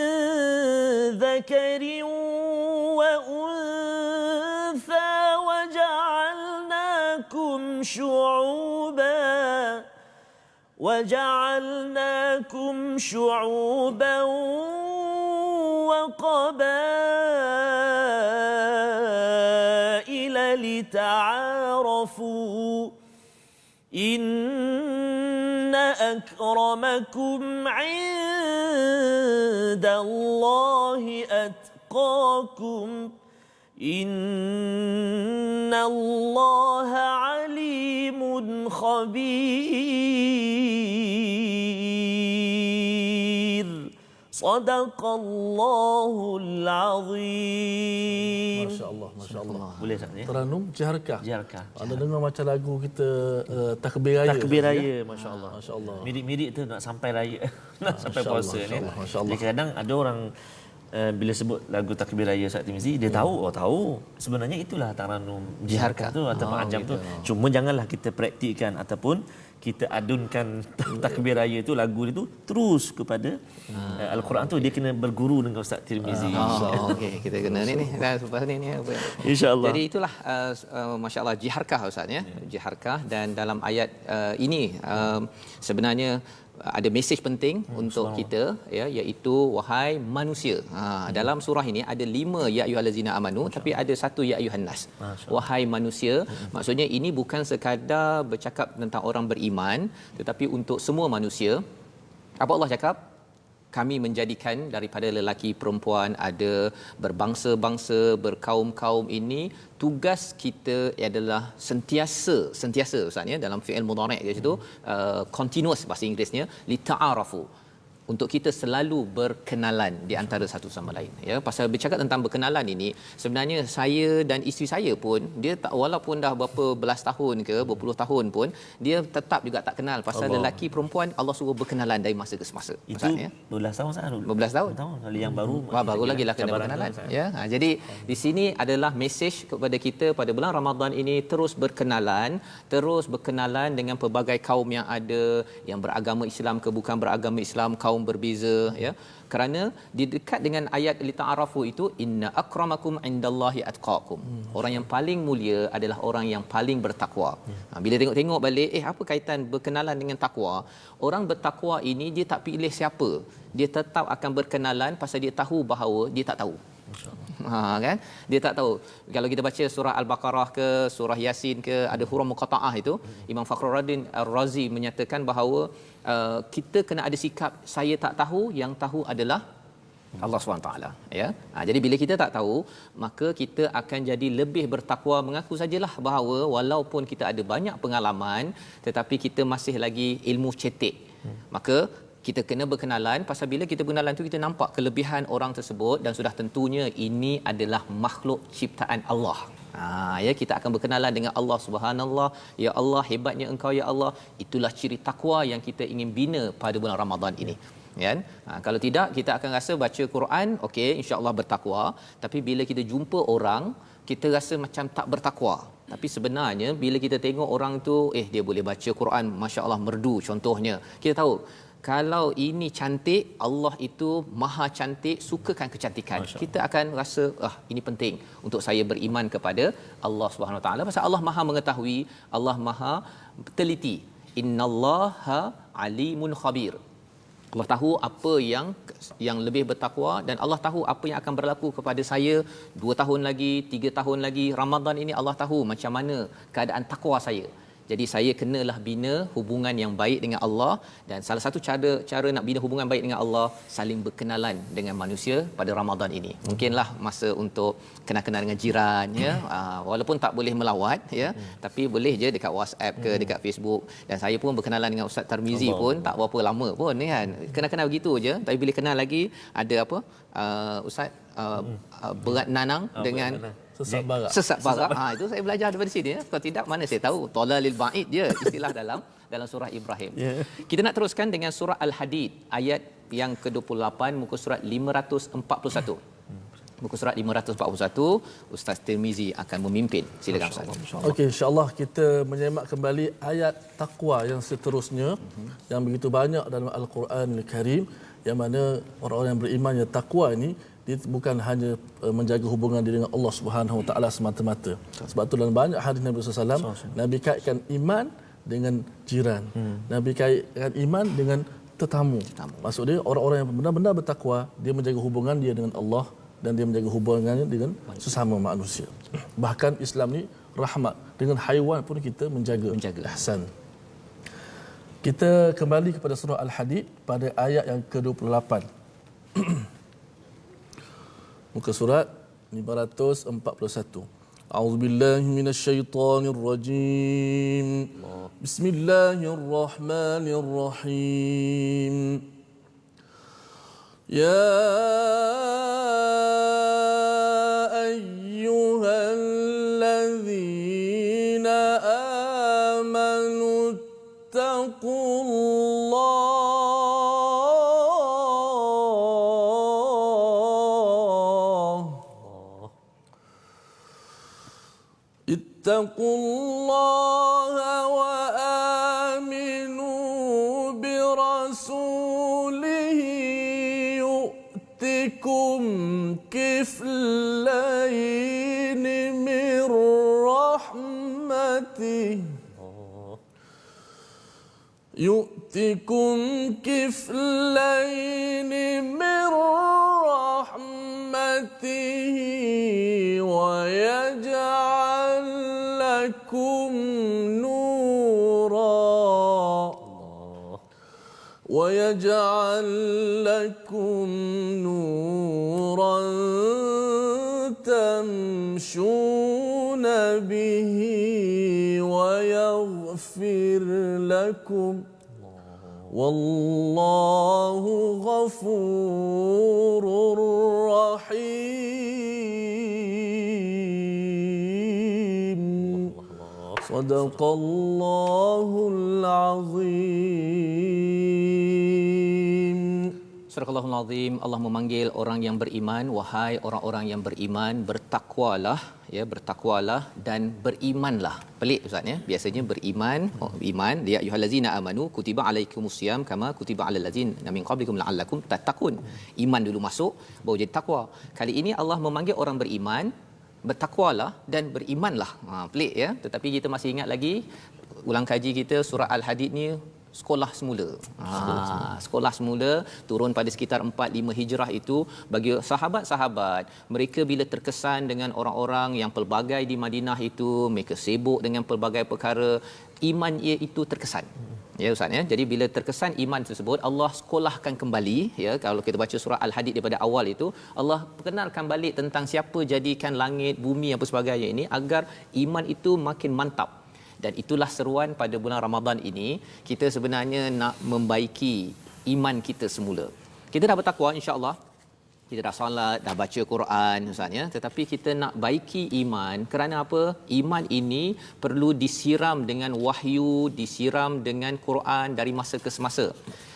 ذكر وأنثى وجعلناكم شعوبا وقبائل لتعارفوا إن أكرمكم عند الله أتقاكم إن الله عليم خبير صدق الله العظيم. Masya-Allah, masya-Allah. Boleh tak ni? Teranum jaharkah? Jaharkah. Anda dengar macam lagu kita takbir raya. Takbir raya, masya-Allah. Masya-Allah. Mirip-mirip tu nak sampai raya, nak sampai puasa ni. Masya-Allah. Jadi kadang ada orang bila sebut lagu takbir raya Ustaz Tirmizi, dia tahu, tahu. Sebenarnya itulah taranum jaharkah tu ataupun ajam tu. Cuma janganlah kita praktikkan ataupun kita adunkan takbir raya itu, lagu itu terus kepada Al-Quran tu, dia kena berguru dengan Ustaz Tirmizi. Okey, kita kena ni dah lepas ni apa. Insya-Allah. Jadi itulah masya-Allah jiharkah Ustaz ya. Jiharkah, dan dalam ayat ini sebenarnya ada mesej penting untuk kita ya, iaitu wahai manusia. Dalam surah ini ada 5 ya ayyuhallazina amanu, tapi ada 1 ya ayyuhan nas. Wahai manusia. Maksudnya ini bukan sekadar bercakap tentang orang beriman, tetapi untuk semua manusia. Apa Allah cakap? Kami menjadikan daripada lelaki perempuan, ada berbangsa-bangsa, berkaum-kaum, ini tugas kita adalah sentiasa Ustaz ya, dalam fi'il mudhari' kat situ continuous bahasa Inggerisnya, li ta'arafu, untuk kita selalu berkenalan di antara satu sama lain ya. Pasal bercakap tentang berkenalan ini, sebenarnya saya dan isteri saya pun, dia tak, walaupun dah berapa belas tahun ke berpuluh tahun pun, dia tetap juga tak kenal. Pasal Allah, lelaki perempuan Allah suruh berkenalan dari masa ke semasa. Itu ya? 12 tahun Ustaz. 12 tahun. Kalau yang baru baru lagi lah kena berkenalan ya. Jadi di sini adalah mesej kepada kita pada bulan Ramadan ini, terus berkenalan dengan pelbagai kaum yang ada, yang beragama Islam ke bukan beragama Islam, kaum kaum berbeza ya. Kerana di dekat dengan ayat lita'arafu itu inna akramakum indallahi atqakum. Orang yang paling mulia adalah orang yang paling bertakwa. Bila tengok balik apa kaitan berkenalan dengan takwa? Orang bertakwa ini dia tak pilih siapa. Dia tetap akan berkenalan pasal dia tahu bahawa dia tak tahu. Kan dia tak tahu. Kalau kita baca surah Al-Baqarah ke surah Yasin ke ada huruf muqattaah itu, Imam Fakhruddin Ar-Razi menyatakan bahawa kita kena ada sikap saya tak tahu, yang tahu adalah Allah SWT ya. Jadi bila kita tak tahu, maka kita akan jadi lebih bertakwa. Mengaku sajalah bahawa walaupun kita ada banyak pengalaman tetapi kita masih lagi ilmu cetek. Maka kita kena berkenalan, pasal bila kita berkenalan tu kita nampak kelebihan orang tersebut dan sudah tentunya ini adalah makhluk ciptaan Allah. Ya, kita akan berkenalan dengan Allah. Subhanallah, ya Allah, hebatnya Engkau ya Allah. Itulah ciri takwa yang kita ingin bina pada bulan Ramadan ini. Kan? Kalau tidak, kita akan rasa baca Quran, okey, insya-Allah bertakwa, tapi bila kita jumpa orang, kita rasa macam tak bertakwa. Tapi sebenarnya bila kita tengok orang tu, dia boleh baca Quran, masya-Allah merdu contohnya. Kita tahu kalau ini cantik, Allah itu maha cantik, sukakan kecantikan. Kita akan rasa ini penting untuk saya beriman kepada Allah Subhanahu Wa Taala, pasal Allah maha mengetahui, Allah maha teliti. Innallaha alimun khabir. Allah tahu apa yang lebih bertakwa, dan Allah tahu apa yang akan berlaku kepada saya 2 tahun lagi, 3 tahun lagi. Ramadan ini Allah tahu macam mana keadaan takwa saya. Jadi saya kenalah bina hubungan yang baik dengan Allah, dan salah satu cara nak bina hubungan baik dengan Allah, saling berkenalan dengan manusia pada Ramadan ini. Mungkinlah masa untuk kenal-kenal dengan jiran ya. Walaupun tak boleh melawat ya, tapi boleh je dekat WhatsApp ke dekat Facebook. Dan saya pun berkenalan dengan Ustaz Tarmizi pun tak berapa lama pun kan. Kenal-kenal begitu je, tapi bila kenal lagi ada apa? Ustaz berat nanang dengan Sesat barak. Sesat barak. Itu saya belajar daripada sini ya. Kalau tidak mana saya tahu. Talalil ba'id je istilah dalam surah Ibrahim. Kita nak teruskan dengan surah Al-Hadid ayat yang ke-28, muka surat 541. Muka surat 541, Ustaz Tirmizi akan memimpin. Silakan Ustaz. Okey, insya-Allah kita menyemak kembali ayat takwa yang seterusnya yang begitu banyak dalam Al-Quranul Karim, yang mana orang-orang yang beriman yang takwa ini dia bukan hanya menjaga hubungan dia dengan Allah Subhanahu Wa Taala semata-mata. Sebab tu dalam banyak hadis Nabi sallallahu alaihi wasallam, Nabi kaitkan iman dengan jiran. Nabi kaitkan iman dengan tetamu. Maksud dia orang-orang yang benar-benar bertakwa, dia menjaga hubungan dia dengan Allah dan dia menjaga hubungannya dengan sesama manusia. Bahkan Islam ni rahmat, dengan haiwan pun kita menjaga ihsan. Kita kembali kepada surah Al-Hadid pada ayat yang ke-28. Muka surat 541. A'udzubillahi minasyaitonir rajim. Bismillahirrahmanirrahim. Ya ayyuhalladzina amanu taqullaha اتقوا الله وآمنوا برسوله يؤتكم كفلين من رحمته يؤتكم كفلين من رحمته ويجعل لكم نورا تمشون به ويغفر لكم والله غفور رحيم. صدق الله العظيم. Surahul Azim, Allah memanggil orang yang beriman, wahai orang-orang yang beriman, bertakwalah, ya, bertakwalah dan berimanlah. Pelik Ustaz ya. Biasanya beriman, iman, ya ayyuhallazina amanu kutiba alaikumusiyam kama kutiba alal ladzina min qablikum la'allakum tattaqun. Iman dulu masuk baru jadi takwa. Kali ini Allah memanggil orang beriman, bertakwalah dan berimanlah. Pelik ya, tetapi kita masih ingat lagi ulang kaji kita surah Al-Hadid ni sekolah semula. Sekolah semula turun pada sekitar 4-5 Hijrah itu bagi sahabat-sahabat. Mereka bila terkesan dengan orang-orang yang pelbagai di Madinah itu, mereka sibuk dengan pelbagai perkara, iman ia itu terkesan. Ya Ustaz ya. Jadi bila terkesan iman tersebut, Allah sekolahkan kembali, ya, kalau kita baca surah Al-Hadid daripada awal itu, Allah perkenalkan balik tentang siapa jadikan langit, bumi apa sebagainya ini agar iman itu makin mantap. Dan itulah seruan pada bulan Ramadan ini, kita sebenarnya nak membaiki iman kita semula. Kita dah bertakwa insya-Allah. Kita dah solat, dah baca Quran Ustaz ya, tetapi kita nak baiki iman kerana apa? Iman ini perlu disiram dengan wahyu, disiram dengan Quran dari masa ke semasa.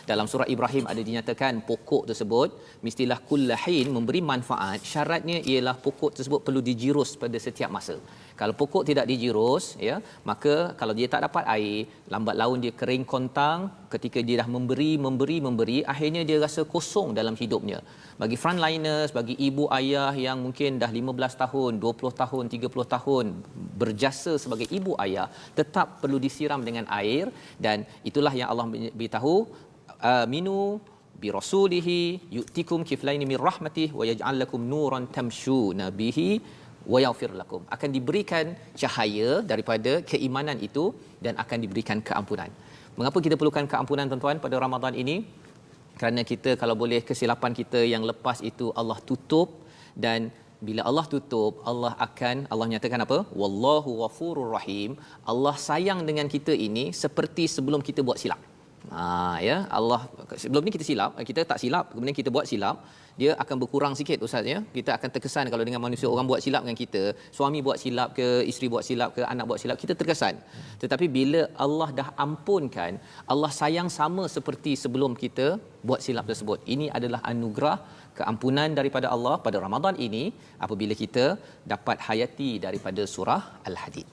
Dalam surah Ibrahim ada dinyatakan pokok tersebut mestilah kullahin memberi manfaat. Syaratnya ialah pokok tersebut perlu dijirus pada setiap masa. Kalau pokok tidak dijirus, ya, maka kalau dia tak dapat air, lambat laun dia kering kontang. Ketika dia dah memberi, akhirnya dia rasa kosong dalam hidupnya. Bagi frontliners, bagi ibu ayah yang mungkin dah 15 tahun, 20 tahun, 30 tahun berjasa sebagai ibu ayah, tetap perlu disiram dengan air. Dan itulah yang Allah beritahu, aminu bi rasulihi yu'tikum kiflaini min rahmatih wa yaj'al lakum nuran tamshuna bihi wa yaghfir lakum. Akan diberikan cahaya daripada keimanan itu dan akan diberikan keampunan. Mengapa kita perlukan keampunan tuan-tuan pada Ramadan ini? Kerana kita kalau boleh kesilapan kita yang lepas itu Allah tutup, dan bila Allah tutup, Allah nyatakan apa? Wallahu ghafurur rahim. Allah sayang dengan kita ini seperti sebelum kita buat silap. Ya, Allah sebelum ni kita silap, kita tak silap, kemudian kita buat silap, dia akan berkurang sikit Ustaz ya. Kita akan terkesan kalau dengan manusia, orang buat silap dengan kita, suami buat silap ke, isteri buat silap ke, anak buat silap, kita terkesan. Tetapi bila Allah dah ampunkan, Allah sayang sama seperti sebelum kita buat silap tersebut. Ini adalah anugerah keampunan daripada Allah pada Ramadan ini apabila kita dapat hayati daripada surah Al-Hadid.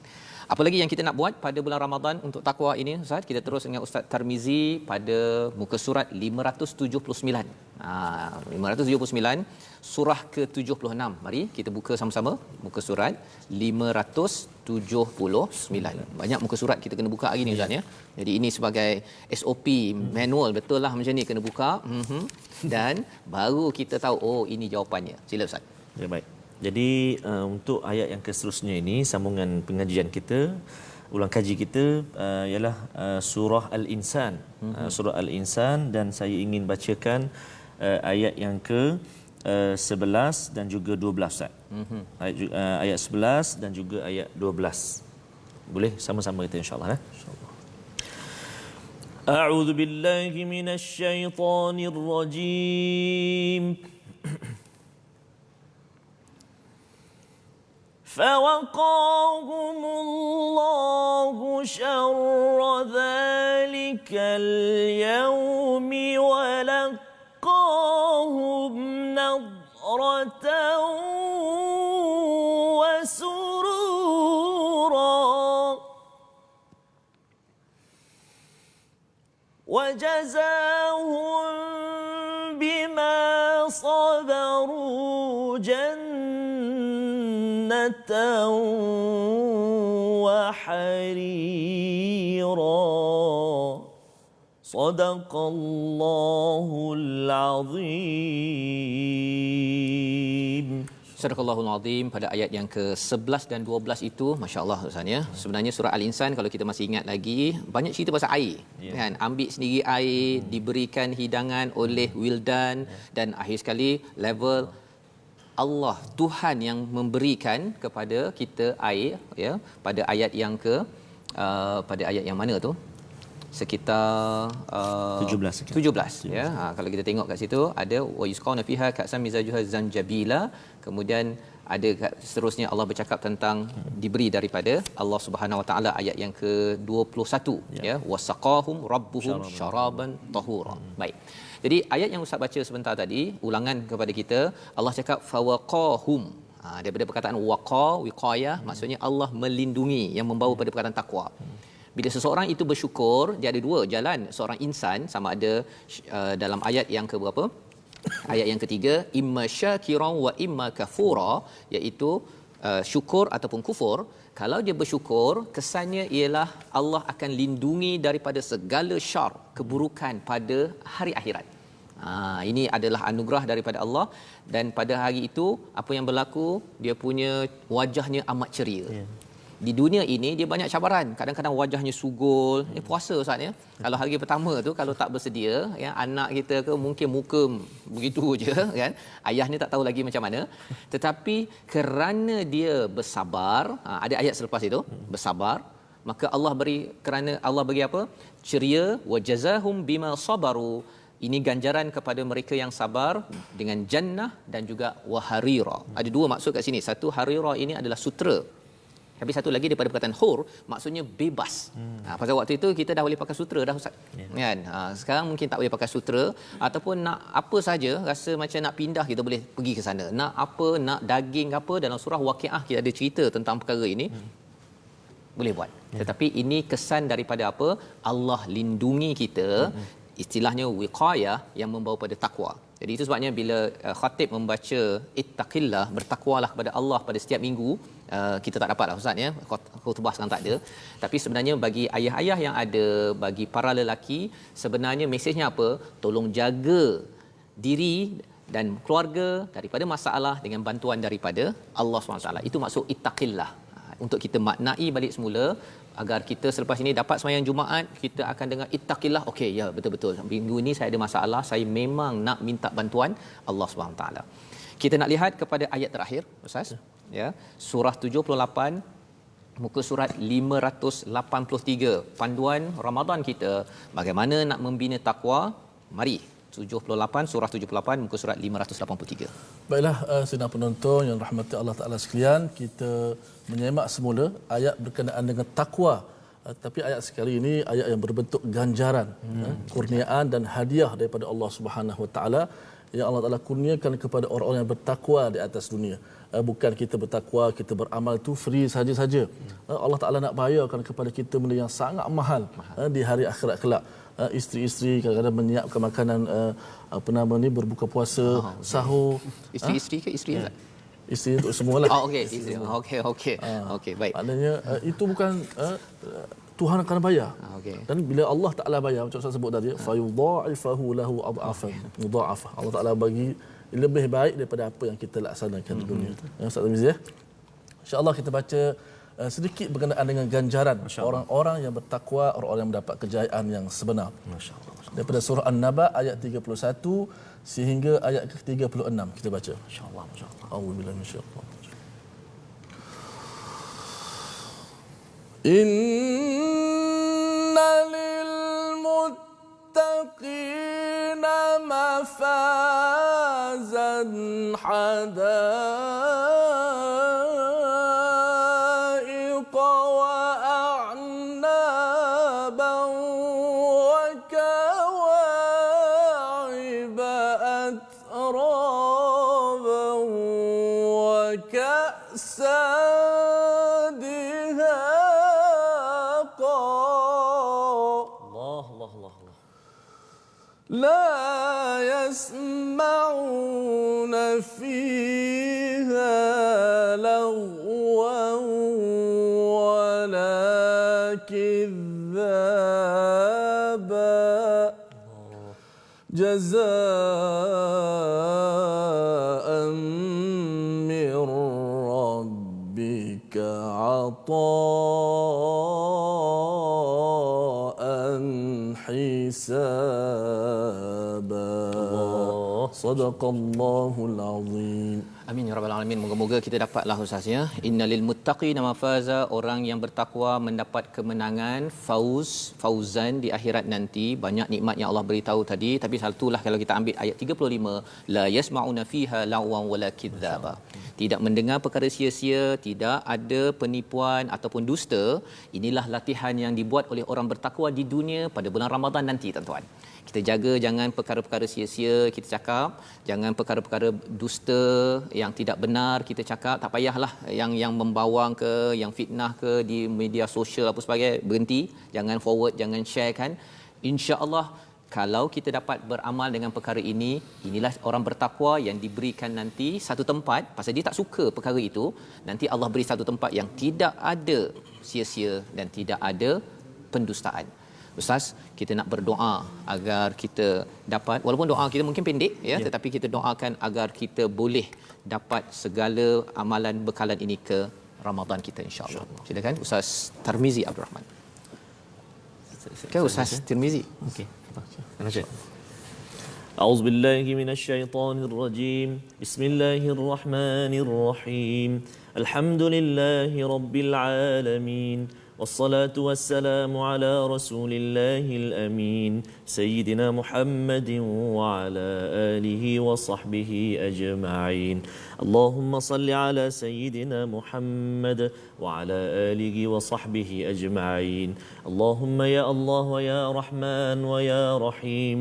Apa lagi yang kita nak buat pada bulan Ramadan untuk takwa ini Ustaz? Kita terus dengan Ustaz Tarmizi pada muka surat 579. 579 surah ke-76. Mari kita buka sama-sama muka surat 579. Banyak muka surat kita kena buka hari ni Ustaz ya. Jadi ini sebagai SOP manual, betul lah macam ni kena buka. Dan baru kita tahu oh ini jawapannya. Sila Ustaz. Ya, baik. Jadi untuk ayat yang seterusnya ini, sambungan pengajian kita, ulang kaji kita ialah surah Al-Insan. Surah Al-Insan, dan saya ingin bacakan ayat yang ke 11 dan juga 12 Ustaz. Ayat 11 dan juga ayat 12. Boleh sama-sama kita insya-Allah insya-Allah. A'udzu billahi minasy syaithanir rajim. فوقاهم الله شر ذلك اليوم ولقاهم نضرة وسرورا وجزاهم بما صبروا جنة وحريرا صدق الله العظيم. Surahul Azim pada ayat yang ke-11 dan 12 itu, masya-Allah Ustaz ya. Sebenarnya surah Al-Insan kalau kita masih ingat lagi, banyak cerita pasal air. Kan, ambil sendiri air, diberikan hidangan oleh wildan, dan akhir sekali level Allah Tuhan yang memberikan kepada kita air ya. Pada ayat yang pada ayat yang mana tu? Sekitar 17 ya. Kalau kita tengok kat situ ada wa yusqawna fiha ka'san mizajuha zanjabila, kemudian ada seterusnya Allah bercakap tentang diberi daripada Allah Subhanahu Wa Taala ayat yang ke-21 ya, wasaqahum rabbuhum syaraban tahura. Baik. Jadi ayat yang Ustaz baca sebentar tadi, ulangan kepada kita, Allah cakap fawaqahum. Daripada perkataan waqa, wiqayah, maksudnya Allah melindungi, yang membawa pada perkataan takwa. Bila seseorang itu bersyukur, dia ada dua jalan seorang insan, sama ada dalam ayat yang ke berapa? Ayat yang ketiga, imma syakiran wa imma kafura, iaitu syukur ataupun kufur. Kalau dia bersyukur, kesannya ialah Allah akan lindungi daripada segala syar, keburukan pada hari akhirat. Ini adalah anugerah daripada Allah, dan pada hari itu apa yang berlaku, dia punya wajahnya amat ceria. Di dunia ini dia banyak cabaran, kadang-kadang wajahnya sugul. Puasa Ustaz ya. Kalau hari pertama tu kalau tak bersedia ya, anak kita ke mungkin muka begitu je kan. Ayahnya tak tahu lagi macam mana. Tetapi kerana dia bersabar, ada ayat selepas itu, bersabar, maka Allah bagi apa? Ceria, wa jazahum bima sabaru. Ini ganjaran kepada mereka yang sabar dengan jannah dan juga waharira. Ada dua maksud kat sini. Satu, harira ini adalah sutera. Tapi satu lagi daripada perkataan hur, maksudnya bebas. Pasal waktu itu kita dah boleh pakai sutera dah Ustaz. Kan? Sekarang mungkin tak boleh pakai sutera, ataupun nak apa saja, rasa macam nak pindah kita boleh pergi ke sana. Nak apa, nak daging apa, dalam surah Waqiah kita ada cerita tentang perkara ini. Boleh buat. Tetapi ini kesan daripada apa? Allah lindungi kita. Istilahnya wiqayah yang membawa pada takwa. Jadi itu sebabnya bila khatib membaca ittaqillah, bertakwalah kepada Allah pada setiap minggu, kita tak dapatlah Ustaz ya, khutbah sekarang tak ada. Tapi sebenarnya bagi ayah-ayah yang ada, bagi para lelaki, sebenarnya mesejnya apa? Tolong jaga diri dan keluarga daripada masalah dengan bantuan daripada Allah SWT. Itu maksud ittaqillah. Untuk kita maknai balik semula, agar kita selepas ini dapat sembahyang Jumaat, kita akan dengar ittaqillah. Okey, ya betul-betul. Minggu ini saya ada masalah, saya memang nak minta bantuan Allah SWT. Kita nak lihat kepada ayat terakhir, Ustaz. Ya, surah 78 muka surat 583. Panduan Ramadan kita bagaimana nak membina takwa. Mari 78 surah 78 muka surat 583. Baiklah, sidang penonton yang rahmati Allah Taala sekalian, kita menyemak semula ayat berkenaan dengan takwa. Tapi ayat sekali ini ayat yang berbentuk ganjaran, kurniaan dan hadiah daripada Allah Subhanahu Wa Taala yang Allah Taala kurniakan kepada orang-orang yang bertakwa di atas dunia. Bukan kita bertakwa, kita beramal tu free saja-saja. Allah Taala nak bayarkan kepada kita benda yang sangat mahal di hari akhirat kelak. Isteri-isteri kadang-kadang menyiapkan makanan berbuka puasa, sahur. Isteri-isteri ke isteri tak? Isteri untuk semualah. Okey, isteri. Okey, baik. Maknanya itu bukan Tuhan akan bayar. Dan bila Allah Taala bayar, macam Ustaz sebut tadi, fayudha'ifahu lahu adhafan mudha'afah. Allah Taala bagi lebih baik daripada apa yang kita laksanakan di dunia. Ustaz Tamizi ya. Insya-Allah kita baca sedikit berkenaan dengan ganjaran orang-orang yang bertakwa, orang-orang yang mendapat kejayaan yang sebenar. Masya-Allah. Daripada surah An-Naba ayat 31 sehingga ayat ke-36 kita baca. Masya-Allah, masya-Allah. A'udzubillahi minasyaitanir rajim. Inna lil muttaqina mafazan لا يسمعون فيها لغوا ولا كذابا جزاء من ربك عطاء حسابا صدق الله العظيم. Amin ya rabbal alamin. Moga-moga kita dapatlah Ustaz ya. Innalil muttaqina mafaza, orang yang bertakwa mendapat kemenangan, fauzan di akhirat nanti. Banyak nikmat yang Allah beritahu tadi, tapi satulah kalau kita ambil ayat 35, la yasmauna fiha lawan wala kidzaba. tidak mendengar perkara sia-sia, tidak ada penipuan ataupun dusta. Inilah latihan yang dibuat oleh orang bertakwa di dunia pada bulan Ramadan nanti, tuan-tuan. Kita jaga jangan perkara-perkara sia-sia kita cakap, jangan perkara-perkara dusta yang tidak benar kita cakap. Tak payahlah yang membawang ke, yang fitnah ke di media sosial apa sebagainya, berhenti, jangan forward, jangan share kan. Insya-Allah kalau kita dapat beramal dengan perkara ini, inilah orang bertakwa yang diberikan nanti satu tempat, pasal dia tak suka perkara itu, nanti Allah beri satu tempat yang tidak ada sia-sia dan tidak ada pendustaan. Ustaz, kita nak berdoa agar kita dapat, walaupun doa kita mungkin pendek ya, tetapi kita doakan agar kita boleh dapat segala amalan bekalan ini ke Ramadan kita, insya-Allah. Silakan Ustaz Tarmizi Abdul Rahman. Ustaz Tirmizi. Okey. أعوذ بالله من الشيطان الرجيم بسم الله الرحمن الرحيم الحمد لله رب العالمين والصلاة والسلام على رسول الله الأمين سيدنا محمد وعلى آله وصحبه أجمعين اللهم صل على سيدنا محمد وعلى آله وصحبه أجمعين اللهم يا الله ويا رحمن ويا رحيم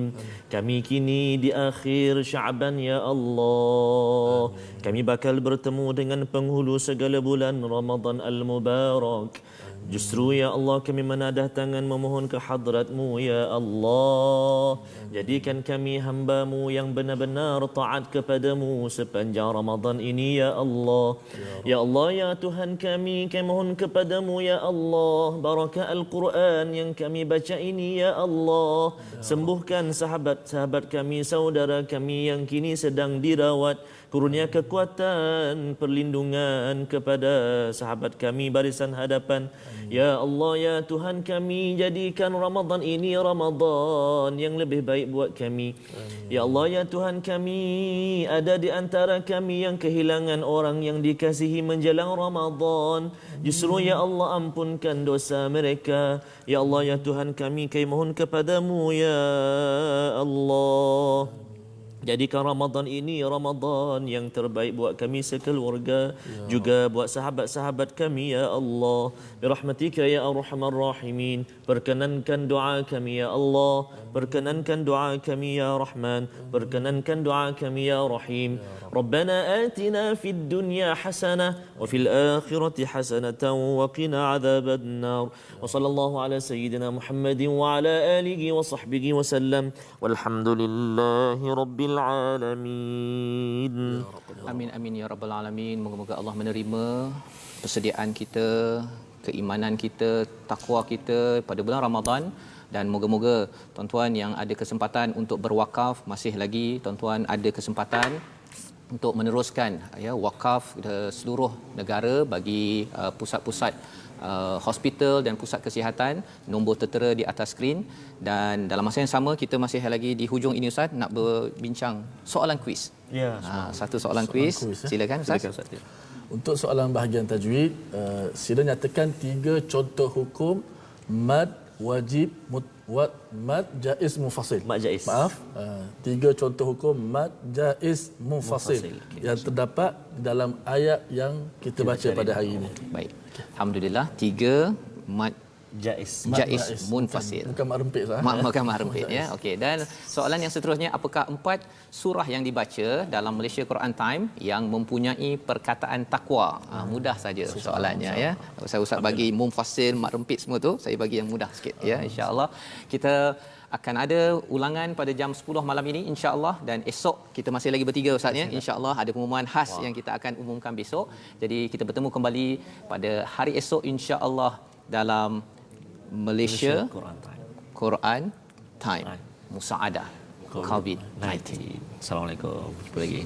kami kini di akhir Syaban ya Allah. Kami bakal bertemu dengan penghulu segala bulan Ramadan al-Mubarak. Justru ya Allah kami menadah tangan memohon ke hadrat-Mu ya Allah. Jadikan kami hamba-Mu yang benar-benar taat kepadamu sepanjang Ramadan ini ya Allah. Ya Allah ya Tuhan kami mohon kepadamu ya Allah, barakah Al-Quran yang kami baca ini ya Allah. Sembuhkan sahabat-sahabat kami, saudara kami yang kini sedang dirawat. Kurnia kekuatan, perlindungan kepada sahabat kami barisan hadapan. Ya Allah ya Tuhan kami, jadikan Ramadan ini Ramadan yang lebih baik buat kami. Ya Allah ya Tuhan kami, ada di antara kami yang kehilangan orang yang dikasihi menjelang Ramadan. Justru ya Allah ampunkan dosa mereka. Ya Allah ya Tuhan kami mohon kepadamu ya Allah. Jadikan Ramadan ini Ramadan yang terbaik buat kami sekeluarga, juga buat sahabat-sahabat kami ya Allah. Birahmatika ya Arhamar Rahimin. Perkenankan doa kami ya Allah, perkenankan doa kami ya Rahman, perkenankan doa kami ya Rahim. Rabbana atina fid dunya hasanah wa fil akhirati hasanatan wa qina adzaban nar. Wa sallallahu ala sayyidina Muhammadin wa ala alihi wa sahbihi wa sallam. Walhamdulillahi rabbil alamin. Amin amin ya rabbal alamin. Moga-moga Allah menerima persediaan kita, keimanan kita, takwa kita pada bulan Ramadan, dan moga-moga tuan-tuan yang ada kesempatan untuk berwakaf, masih lagi tuan-tuan ada kesempatan untuk meneruskan ya wakaf seluruh negara bagi pusat-pusat hospital dan pusat kesihatan. Nombor tertera di atas skrin, dan dalam masa yang sama kita masih lagi di hujung ini Ustaz nak berbincang soalan kuis. Ya, satu soalan kuis. Silakan Ustaz. Silakan Ustaz. Untuk soalan bahagian tajwid, sila nyatakan 3 contoh hukum mad wajib mad jaiz mufasil. Mad jaiz. Maaf, 3 contoh hukum mad jaiz mufasil yang terdapat dalam ayat yang kita baca pada hari ini. Baik. Alhamdulillah, 3 mad Jaiz munfasil. Bukan mak rempit sah. Bukan mak rempit ya. Okey, dan soalan yang seterusnya, apakah 4 surah yang dibaca dalam Malaysia Quran Time yang mempunyai perkataan takwa? Mudah saja soalannya ya. Ustaz bagi munfasil, mak rempit semua tu, saya bagi yang mudah sikit ya, insya-Allah. Kita akan ada ulangan pada jam 10 malam ini insya-Allah, dan esok kita masih lagi bertiga Ustaz ya. Insya-Allah ada pengumuman khas yang kita akan umumkan besok. Jadi kita bertemu kembali pada hari esok insya-Allah dalam Malaysia Quran Time Musaadah COVID-19. Assalamualaikum. Jumpa lagi.